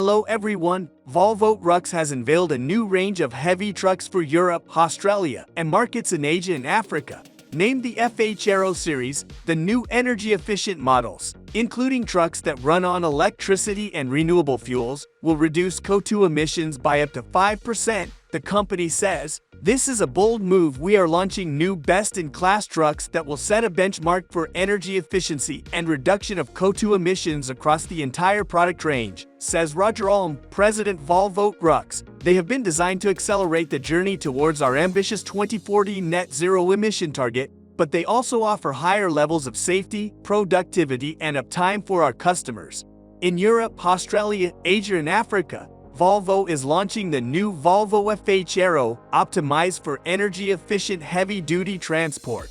Hello everyone, Volvo Trucks has unveiled a new range of heavy trucks for Europe, Australia, and markets in Asia and Africa. Named the fhaero series, the new energy-efficient models, including trucks that run on electricity and renewable fuels, will reduce CO2 emissions by up to 5%, the company says. This is a bold move. We are launching new best-in-class trucks that will set a benchmark for energy efficiency and reduction of CO2 emissions across the entire product range, says Roger Alm, President Volvo Trucks. They have been designed to accelerate the journey towards our ambitious 2040 net zero emission target, but they also offer higher levels of safety, productivity, and uptime for our customers. In Europe, Australia, Asia, and Africa, Volvo is launching the new Volvo fhaero, optimized for energy-efficient heavy-duty transport.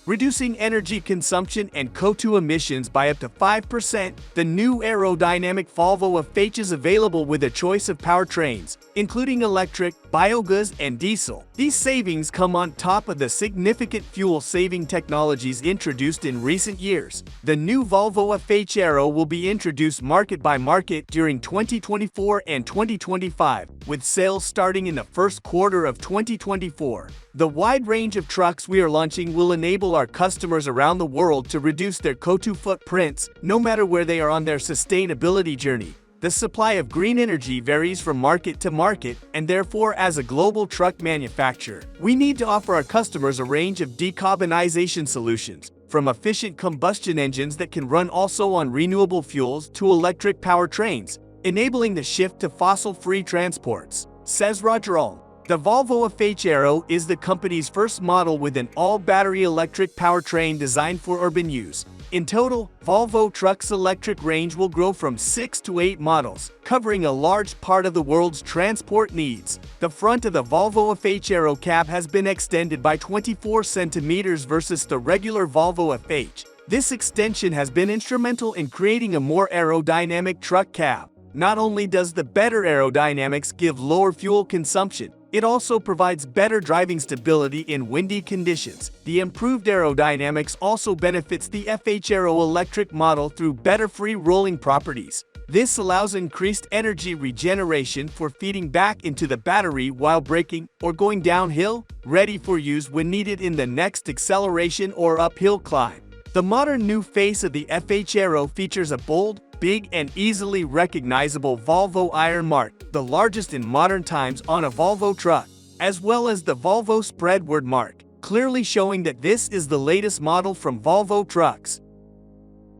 Reducing energy consumption and CO2 emissions by up to 5%, the new aerodynamic Volvo fhaero is available with a choice of powertrains, including electric, biogas, and diesel. These savings come on top of the significant fuel-saving technologies introduced in recent years. The new Volvo fhaero will be introduced market by market during 2024 and 2025, with sales starting in the first quarter of 2024. The wide range of trucks we are launching will enable our customers around the world to reduce their CO2 footprints, no matter where they are on their sustainability journey. The supply of green energy varies from market to market, and therefore, as a global truck manufacturer, we need to offer our customers a range of decarbonization solutions, from efficient combustion engines that can run also on renewable fuels to electric powertrains, enabling the shift to fossil-free transports, says Roger Alm. The Volvo fhaero is the company's first model with an all-battery electric powertrain designed for urban use. In total, Volvo Trucks' electric range will grow from 6 to 8 models, covering a large part of the world's transport needs. The front of the Volvo fhaero cab has been extended by 24 centimeters versus the regular Volvo fhaero. This extension has been instrumental in creating a more aerodynamic truck cab. Not only does the better aerodynamics give lower fuel consumption, it also provides better driving stability in windy conditions. The improved aerodynamics also benefits the fhaero electric model through better free-rolling properties. This allows increased energy regeneration for feeding back into the battery while braking or going downhill, ready for use when needed in the next acceleration or uphill climb. The modern new face of the fhaero features a bold, big, and easily recognizable Volvo iron mark, the largest in modern times on a Volvo truck, as well as the Volvo spreadword mark, clearly showing that this is the latest model from Volvo Trucks.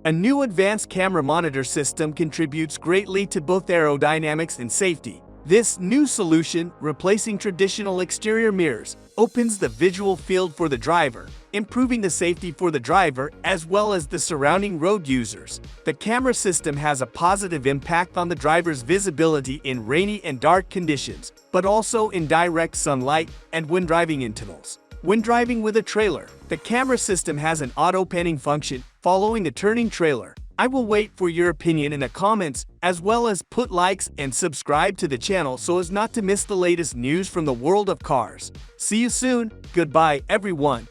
A new advanced camera monitor system contributes greatly to both aerodynamics and safety. This new solution, replacing traditional exterior mirrors, opens the visual field for the driver, improving the safety for the driver as well as the surrounding road users. The camera system has a positive impact on the driver's visibility in rainy and dark conditions, but also in direct sunlight and when driving in tunnels. When driving with a trailer, the camera system has an auto-panning function following the turning trailer. I will wait for your opinion in the comments, as well as put likes and subscribe to the channel so as not to miss the latest news from the world of cars. See you soon. Goodbye, everyone.